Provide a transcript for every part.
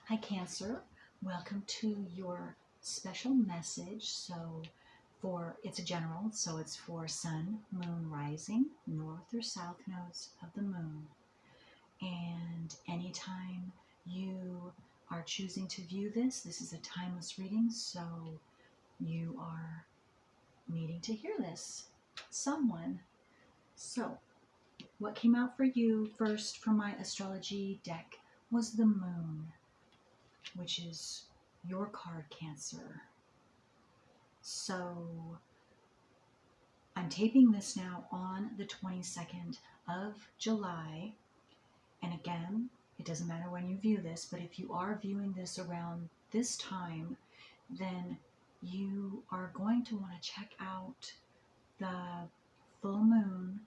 Hi Cancer, welcome to your special message. It's a general, so it's for sun, moon, rising, north or south nodes of the moon. And anytime you are choosing to view this is a timeless reading, so you are needing to hear this. Someone. So, what came out for you first from my astrology deck was the moon, which is your card, Cancer. So I'm taping this now on the 22nd of July. And again, it doesn't matter when you view this, but if you are viewing this around this time, then you are going to want to check out the full moon.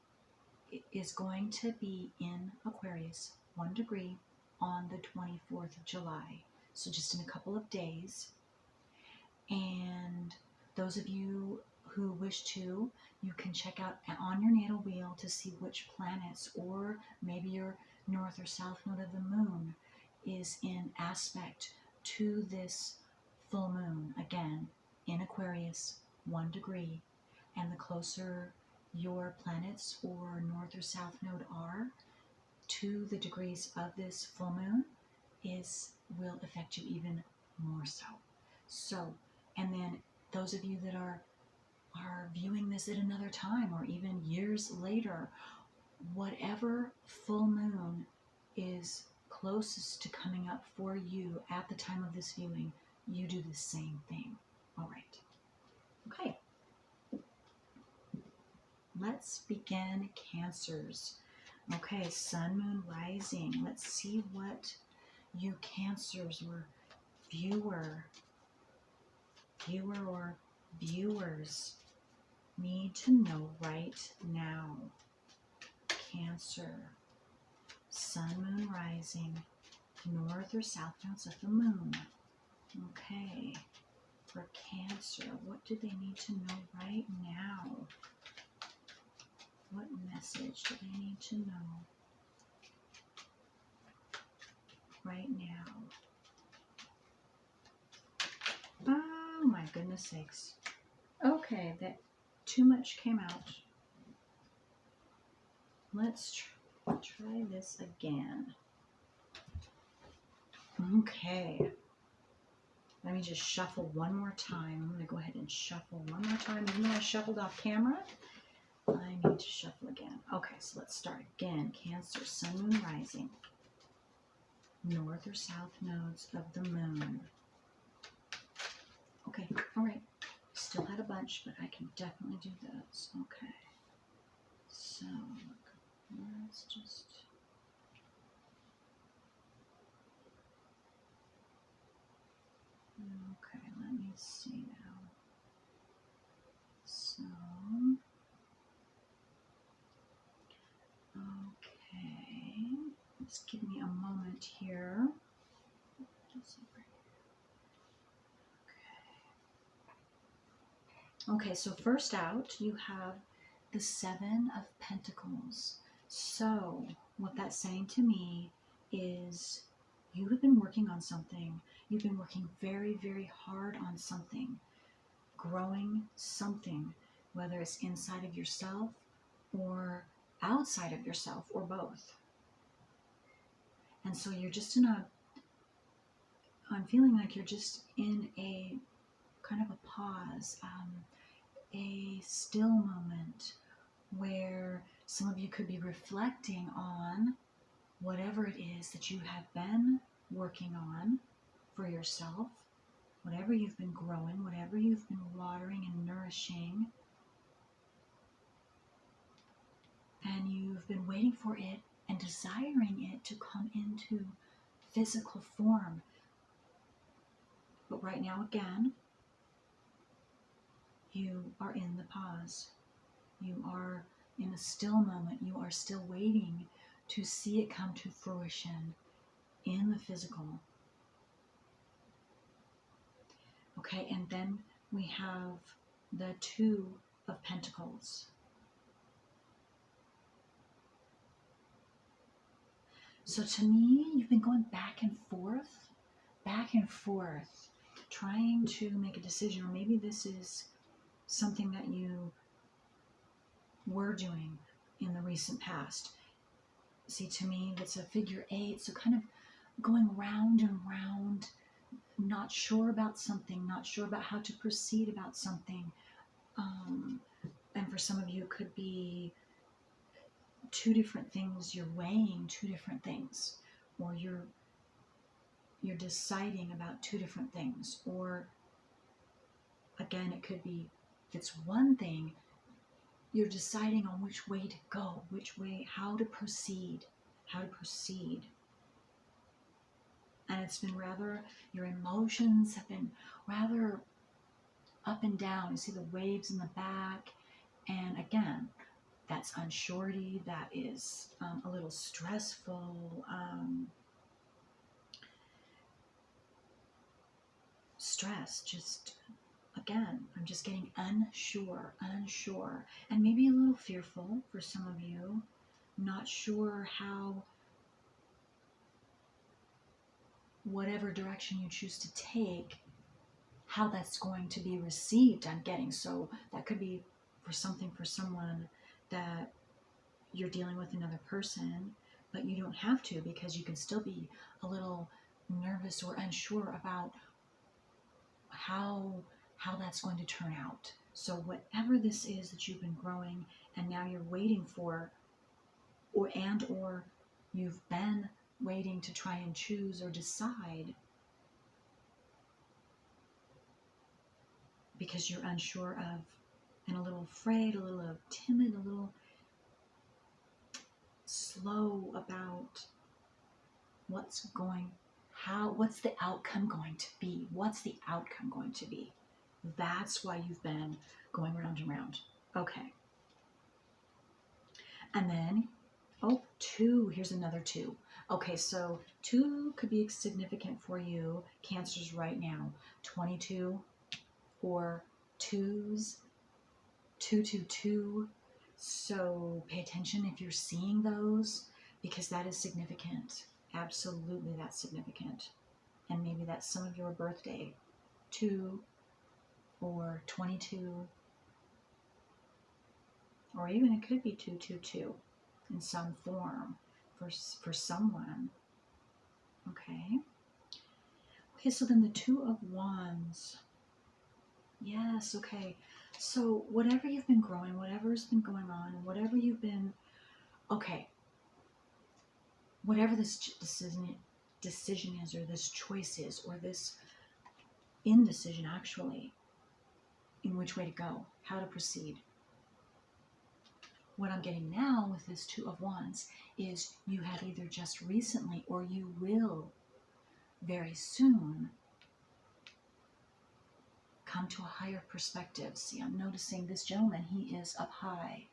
It is going to be in Aquarius, 1 degree, on the 24th of July. So just in a couple of days. And those of you who wish to, you can check out on your natal wheel to see which planets, or maybe your north or south node of the moon is in aspect to this full moon. Again, in Aquarius, 1 degree. And the closer your planets or north or south node are to the degrees of this full moon will affect you even more so. So, and then those of you that are viewing this at another time or even years later, whatever full moon is closest to coming up for you at the time of this viewing, you do the same thing. All right. Okay. Let's begin, Cancers. Okay, sun, moon, rising. Let's see what you Cancers or viewer or viewers need to know right now. Cancer, sun, moon, rising, north or south nodes of the moon. Okay, for Cancer, what do they need to know right now? What message do they need to know right now? Oh my goodness sakes. Okay, that too much came out. Let's try this again. Okay. Let me just shuffle one more time. I'm going to go ahead and shuffle one more time. Even though I shuffled off camera, I need to shuffle again. Okay, so let's start again. Cancer, sun, moon, rising. North or south nodes of the moon. Okay, all right. Still had a bunch, but I can definitely do those. Okay. So, let's just... Okay, let me see now. So, okay, just give me a moment here. Okay, so first out, you have the Seven of Pentacles. So, what that's saying to me is you have been working on something. You've been working very, very hard on something, growing something, whether it's inside of yourself or outside of yourself or both. And so you're just I'm feeling like you're just in a kind of a pause, a still moment where some of you could be reflecting on whatever it is that you have been working on for yourself, whatever you've been growing, whatever you've been watering and nourishing, and you've been waiting for it and desiring it to come into physical form. But right now, again, you are in the pause. You are in a still moment. You are still waiting to see it come to fruition in the physical. Okay, and then we have the Two of Pentacles. So to me, you've been going back and forth back and forth, trying to make a decision, or maybe this is something that you were doing in the recent past. See, to me, that's a figure 8, so kind of going round and round, not sure about something, not sure about how to proceed about something. And for some of you, it could be two different things. You're weighing two different things, or you're deciding about two different things. Or again, it could be, if it's one thing, you're deciding on which way to go, which way, how to proceed. And it's been rather, your emotions have been rather up and down. You see the waves in the back. And again, that's unsurety, that is a little stressful. Stress, just, again, I'm just getting unsure, and maybe a little fearful for some of you, not sure how, whatever direction you choose to take, how that's going to be received. I'm getting, so that could be for someone that you're dealing with another person, but you don't have to, because you can still be a little nervous or unsure about how that's going to turn out. So whatever this is that you've been growing and now you're waiting for, or you've been waiting to try and choose or decide because you're unsure of, and a little afraid, a little timid, a little slow about what's the outcome going to be? What's the outcome going to be? That's why you've been going round and round. Okay. And then, 2, here's another 2. Okay, so 2 could be significant for you, Cancers, right now. 22 or 2s, 222. So pay attention if you're seeing those, because that is significant. Absolutely, that's significant. And maybe that's some of your birthday, 2 or 22, or even it could be 222 in some form for someone. Okay, so then the 2 of Wands. Yes, okay. So whatever you've been growing, whatever's been going on, whatever you've been, okay, whatever this decision is, or this choice is, or this indecision, actually, in which way to go, how to proceed. What I'm getting now with this 2 of Wands is you have either just recently, or you will very soon, come to a higher perspective. See, I'm noticing this gentleman, he is up high.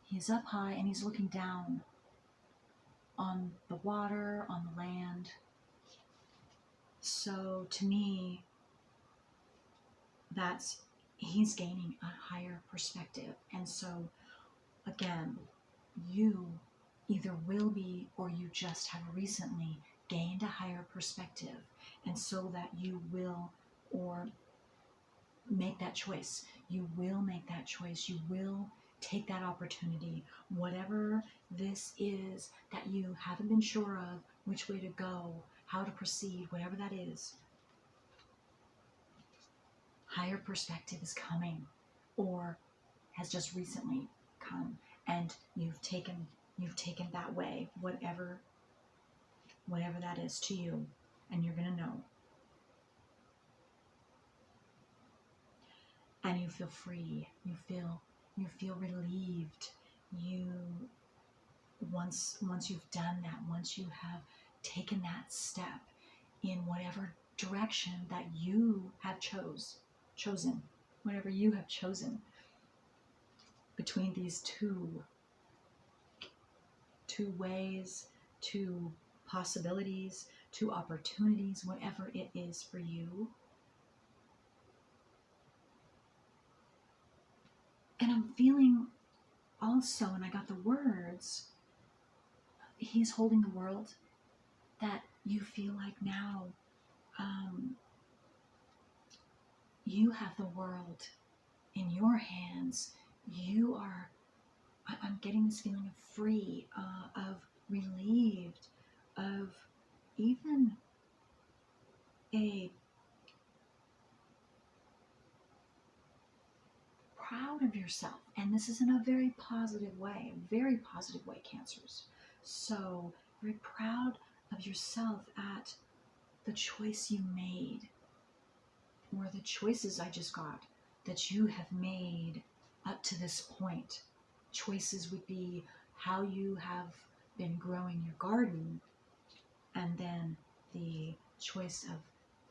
He's up high and he's looking down on the water, on the land. So to me, he's gaining a higher perspective. And so again, you either will be, or you just have recently gained a higher perspective. And so that you will, or make that choice. You will make that choice. You will take that opportunity. Whatever this is that you haven't been sure of, which way to go, how to proceed, whatever that is, higher perspective is coming, or has just recently come, and you've taken that way, whatever that is to you, and you're going to know. And you feel free, you feel relieved. Once you've done that, once you have taken that step in whatever direction that you have chosen, whatever you have chosen between these two ways, 2 possibilities, 2 opportunities, whatever it is for you. And I'm feeling also, and I got the words, he's holding the world, that you feel like now um, you have the world in your hands. You are, I'm getting this feeling of free, of relieved, of even a proud of yourself. And this is in a very positive way, Cancers. So, very proud of yourself at the choice you made, or the choices I just got that you have made up to this point. Choices would be how you have been growing your garden, and then the choice of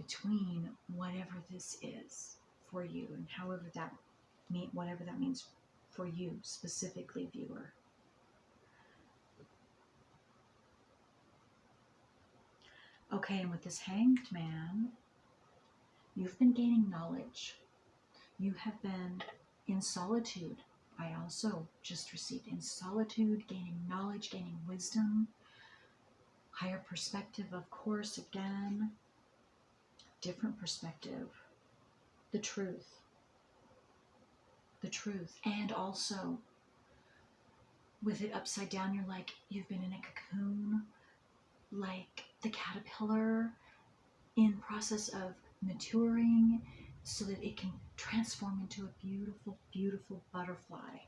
between whatever this is for you, and whatever that means for you specifically, viewer. Okay, and with this Hanged Man, you've been gaining knowledge. You have been in solitude. I also just received in solitude, gaining knowledge, gaining wisdom, higher perspective, of course, again, different perspective, the truth, and also with it upside down, you're like, you've been in a cocoon, like the caterpillar in process of maturing so that it can transform into a beautiful, beautiful butterfly.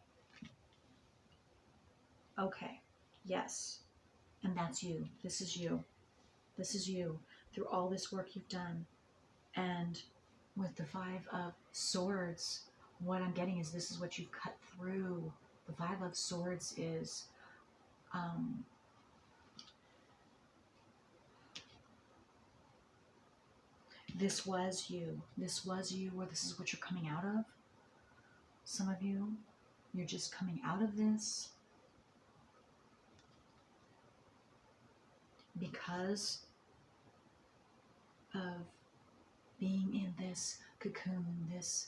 Okay, yes, and that's you. This is you. This is you through all this work you've done. And with the Five of Swords, what I'm getting is this is what you've cut through. The Five of Swords is this was you. This was you, or this is what you're coming out of. Some of you, you're just coming out of this because of being in this cocoon, this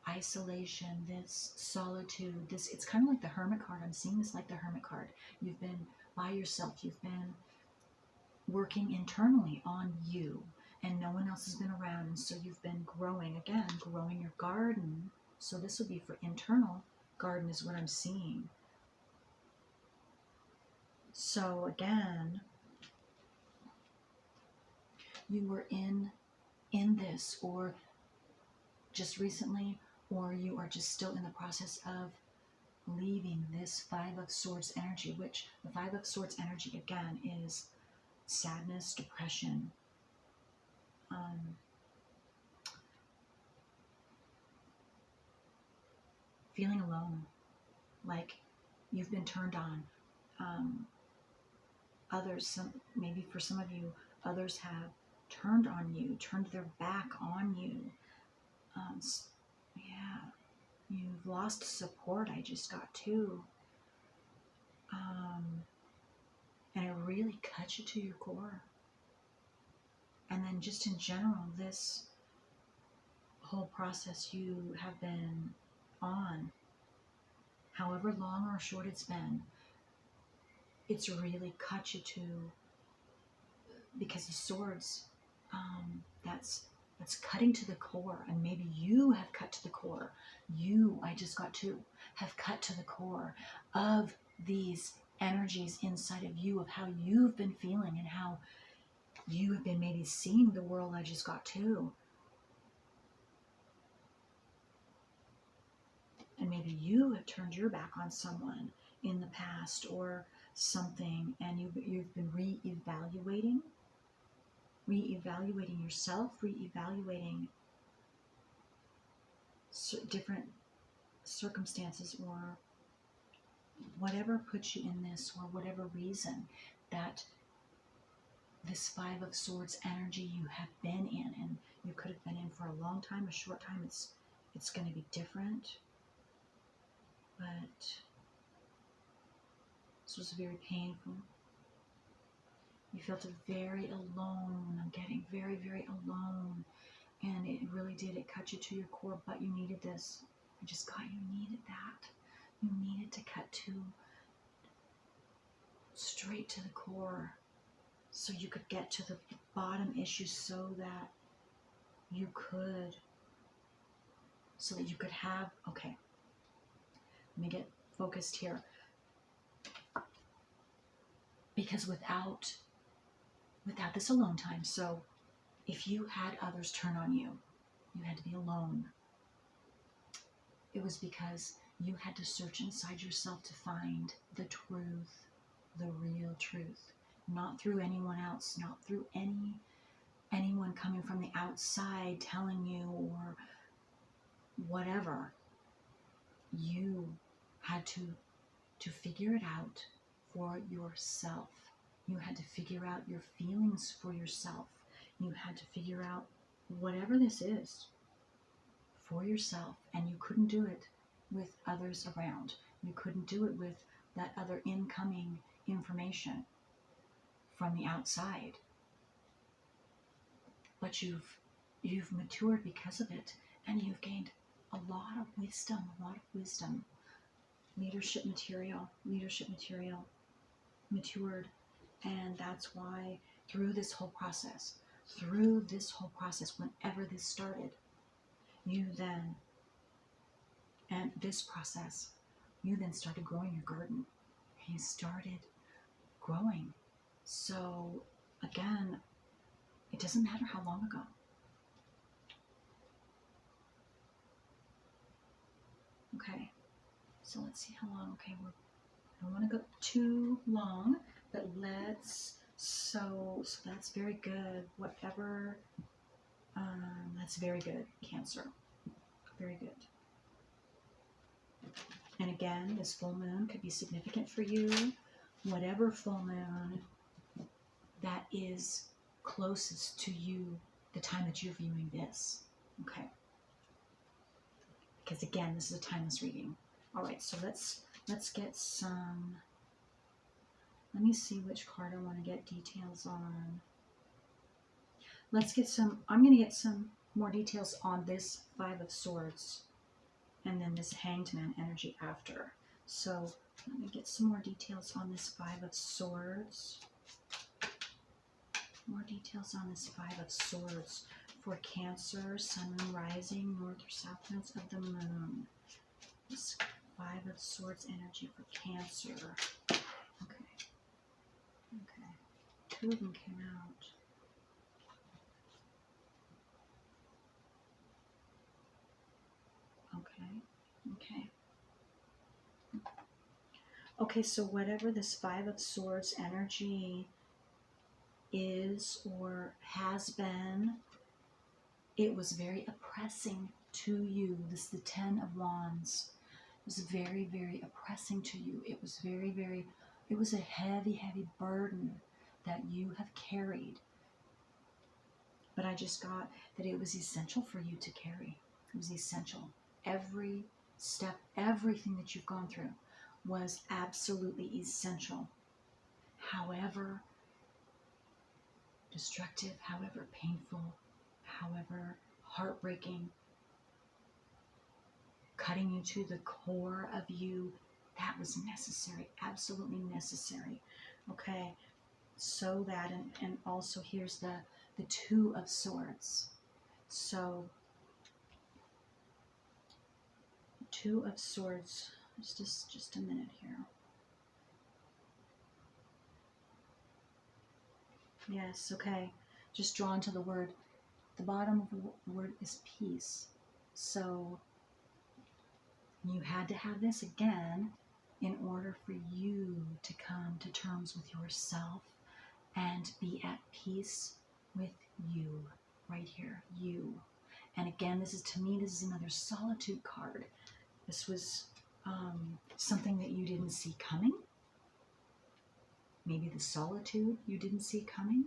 isolation, this solitude, it's kind of like the Hermit card. I'm seeing this like the Hermit card. You've been by yourself. You've been working internally on you, and no one else has been around, and so you've been growing your garden. So this would be for internal garden is what I'm seeing. So again, you were in this, or just recently, or you are just still in the process of leaving this Five of Swords energy, which the Five of Swords energy again is sadness, depression, feeling alone, like you've been turned on. Maybe for some of you, others have turned on you, turned their back on you. Yeah, you've lost support. I just got too. And it really cuts you to your core. And then just in general, this whole process you have been on, however long or short it's been, it's really cut you to, because the swords, that's cutting to the core. And maybe you have cut to the core. I just got to have cut to the core of these energies inside of you, of how you've been feeling and how you have been maybe seeing the world. I just got to. And maybe you have turned your back on someone in the past or something, and you've been reevaluating yourself, reevaluating different circumstances, or whatever puts you in this, or whatever reason that this Five of Swords energy you have been in, and you could have been in for a long time, a short time. It's going to be different. But this was very painful. You felt very alone. I'm getting very, very alone. And it really did. It cut you to your core, but you needed this. I just got you needed that. You needed to cut to straight to the core. so you could get to the bottom issue, so that you could have, okay, let me get focused here. Because without this alone time, so if you had others turn on you, you had to be alone. It was because you had to search inside yourself to find the truth, the real truth, not through anyone else, not through anyone coming from the outside telling you or whatever. You had to figure it out for yourself. You had to figure out your feelings for yourself. You had to figure out whatever this is for yourself, and you couldn't do it with others around. You couldn't do it with that other incoming information from the outside. But you've matured because of it, and you've gained a lot of wisdom, leadership material, matured. And that's why through this whole process, whenever this started, you then started growing your garden. You started growing. So again, it doesn't matter how long ago. Okay, so let's see how long. Okay, I don't want to go too long, but so that's very good. Whatever, that's very good, Cancer. Very good. And again, this full moon could be significant for you. Whatever full moon that is closest to you, the time that you're viewing this. Okay. Because again, this is a timeless reading. All right, so let's get some. Let me see which card I want to get details on. Let's get some. I'm going to get some more details on this Five of Swords, and then this Hanged Man energy after. So let me get some more details on this Five of Swords. More details on this Five of Swords for Cancer, Sun, Moon, Rising, North or South nodes of the Moon. This Five of Swords energy for Cancer. Okay. Two of them came out. Okay, so whatever this Five of Swords energy is or has been, it was very oppressing to you. This is the Ten of Wands. It was very, very oppressing to you. It was it was a heavy, heavy burden that you have carried. But I just got that it was essential for you to carry. It was essential. Every step, everything that you've gone through was absolutely essential. However destructive, however painful, however heartbreaking, cutting you to the core of you, that was necessary, absolutely necessary. Okay, so that, and also here's the Two of Swords. So, Two of Swords, just a minute here. Yes, okay, just drawn to the word. The bottom of the word is peace. So, you had to have this again in order for you to come to terms with yourself and be at peace with you, right here, you. And again, this is, to me, this is another solitude card. This was something that you didn't see coming. Maybe the solitude you didn't see coming,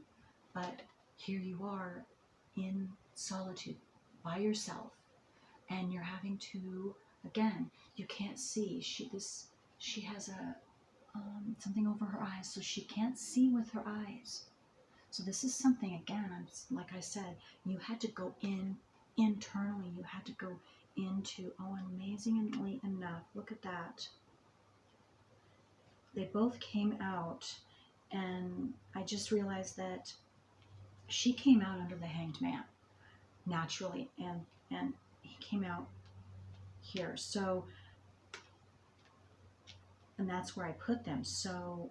but here you are in solitude by yourself, and you're having to, again, you can't see. She has a something over her eyes, so she can't see with her eyes. So this is something, again, like I said, you had to go in internally. You had to go into, oh, amazingly enough, look at that. They both came out, And I just realized that she came out under the Hanged Man naturally, and he came out here. So, and that's where I put them. So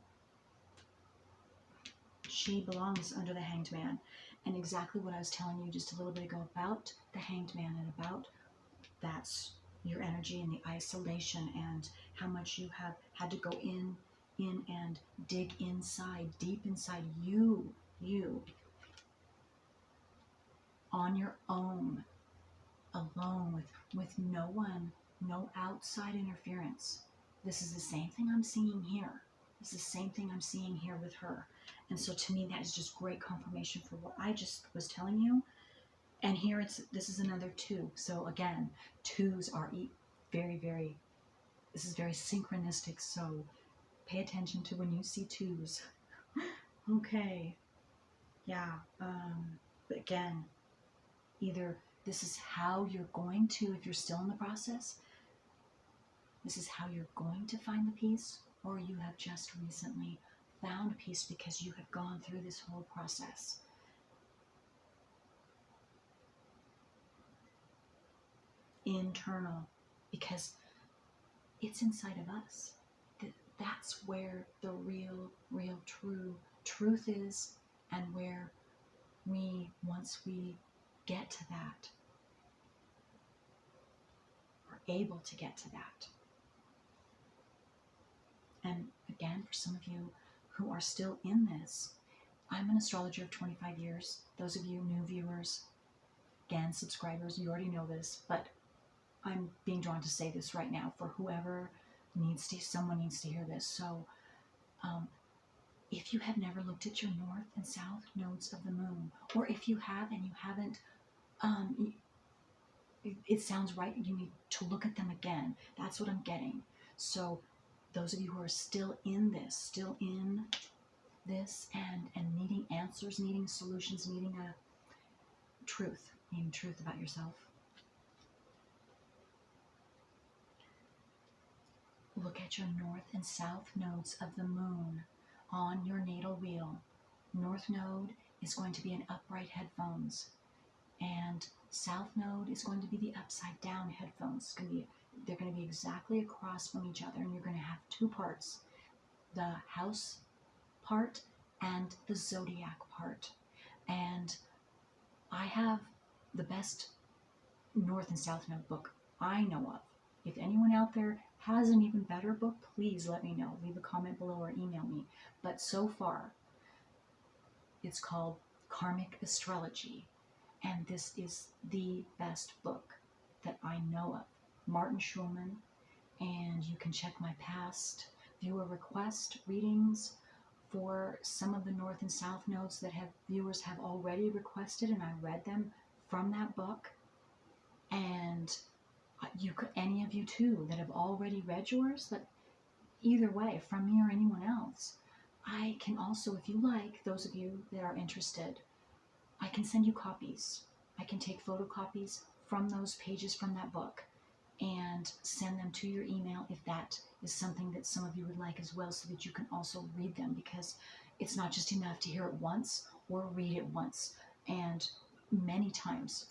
she belongs under the Hanged Man. And exactly what I was telling you just a little bit ago about the Hanged Man and about that's your energy and the isolation and how much you have had to go in and dig inside, deep inside you on your own, alone with no one, no outside interference. This is the same thing I'm seeing here. This is the same thing I'm seeing here with her. And so to me, that is just great confirmation for what I just was telling you. And here this is another 2. So again, 2s are very, very, this is very synchronistic. So pay attention to when you see 2s. Okay. Yeah. But again, either this is how you're going to, if you're still in the process, this is how you're going to find the peace, or you have just recently found peace because you have gone through this whole process. Internal, because it's inside of us. That's where the real true truth is, and where once we get to that, we're able to get to that. And again, for some of you who are still in this, I'm an astrologer of 25 years. Those of you new viewers, again, subscribers, you already know this, but I'm being drawn to say this right now for whoever someone needs to hear this. So if you have never looked at your north and south nodes of the moon, or if you have and you haven't, it sounds right, you need to look at them again. That's what I'm getting. So those of you who are still in this and needing answers, needing solutions, needing truth about yourself, look at your north and south nodes of the moon on your natal wheel. North node is going to be in upright headphones, and south node is going to be the upside down headphones. They're going to be exactly across from each other, and you're going to have 2 parts, the house part and the zodiac part. And I have the best north and south node book I know of. If anyone out there has an even better book, please let me know. Leave a comment below or email me. But so far, it's called Karmic Astrology, and this is the best book that I know of. Martin Schulman, and you can check my past viewer request readings for some of the north and south nodes that viewers have already requested, and I read them from that book. And any of you too that have already read yours, that either way, from me or anyone else, I can also, if you like, those of you that are interested, I can send you copies. I can take photocopies from those pages from that book and send them to your email if that is something that some of you would like as well, so that you can also read them, because it's not just enough to hear it once or read it once, and many times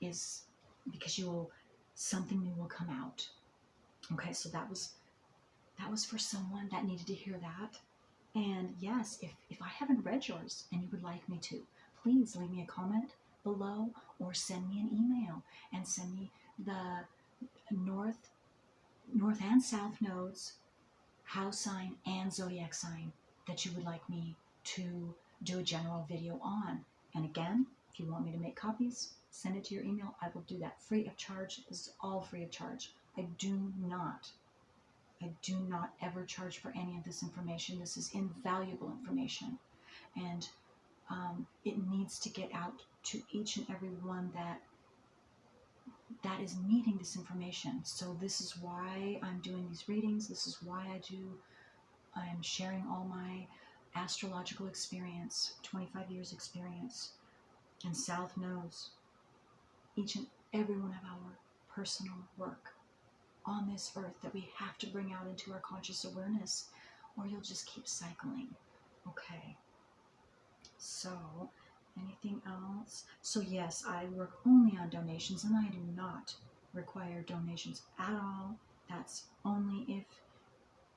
is because something new will come out. Okay, so that was for someone that needed to hear that. And yes, if I haven't read yours and you would like me to, please leave me a comment below or send me an email and send me the north and south nodes, house sign and zodiac sign that you would like me to do a general video on. And again, if you want me to make copies, send it to your email. I will do that free of charge. This is all free of charge. I do not ever charge for any of this information. This is invaluable information, and it needs to get out to each and every one that is needing this information. So this is why I'm doing these readings. This is why I'm sharing all my astrological experience, 25 years experience, and South knows each and every one of our personal work on this earth that we have to bring out into our conscious awareness, or you'll just keep cycling. Okay. So, anything else? So yes, I work only on donations, and I do not require donations at all. That's only if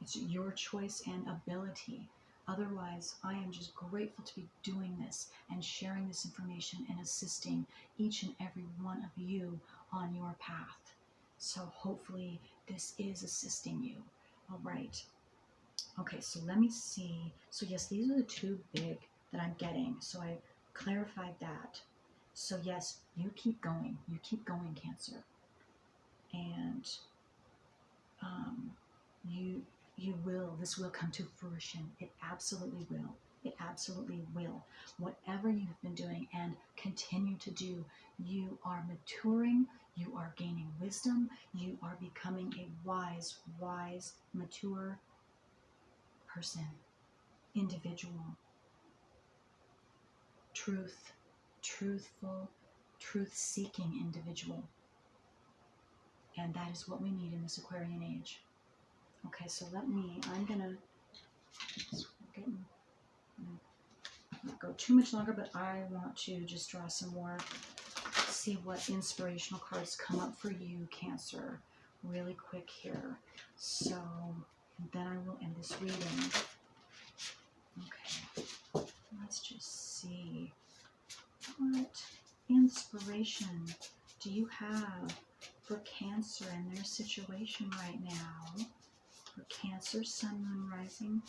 it's your choice and ability. Otherwise, I am just grateful to be doing this and sharing this information and assisting each and every one of you on your path. So hopefully this is assisting you. All right. Okay, so let me see. So yes, these are the two big that I'm getting. So I clarified that. So yes, you keep going. You keep going, Cancer. And um, you this will come to fruition. It absolutely will. It absolutely will. Whatever you have been doing and continue to do, you are maturing, you are gaining wisdom, you are becoming a wise, mature person, individual, truthful, truth-seeking individual. And that is what we need in this Aquarian age. Okay, so I'm gonna not go too much longer, but I want to just draw some more, see what inspirational cards come up for you, Cancer, really quick here. So, and then I will end this reading. Okay, let's just see. What inspiration do you have for Cancer in their situation right now? For Cancer, Sun, Moon, Rising,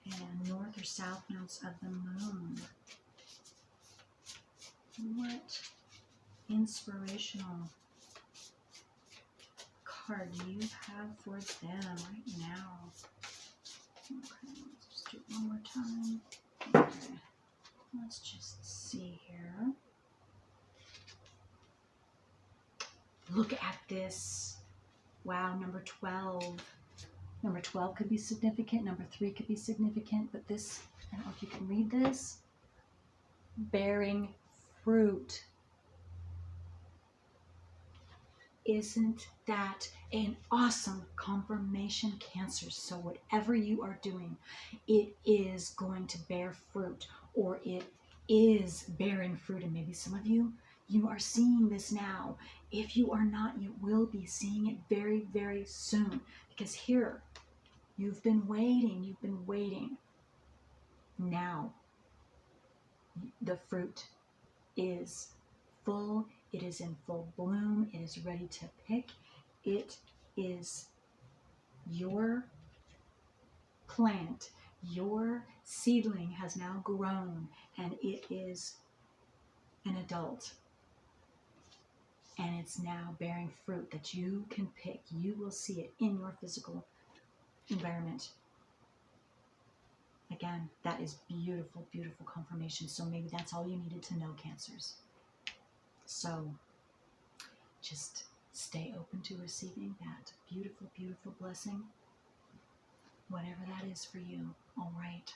and North or South nodes of the Moon. What inspirational card do you have for them right now? Okay, let's just do it one more time. Okay, let's just see here. Look at this. Wow, number 12. Number 12 could be significant. Number 3 could be significant. But this, I don't know if you can read this. Bearing fruit. Isn't that an awesome confirmation, Cancer? So whatever you are doing, it is going to bear fruit, or it is bearing fruit. And maybe some of you are seeing this now. If you are not, you will be seeing it very, very soon. Because here, you've been waiting. Now, the fruit is full. It is in full bloom. It is ready to pick. It is your plant. Your seedling has now grown, and it is an adult. And it's now bearing fruit that you can pick. You will see it in your physical environment. Again, that is beautiful, beautiful confirmation. So maybe that's all you needed to know, Cancers. So just stay open to receiving that beautiful, beautiful blessing, whatever that is for you. All right.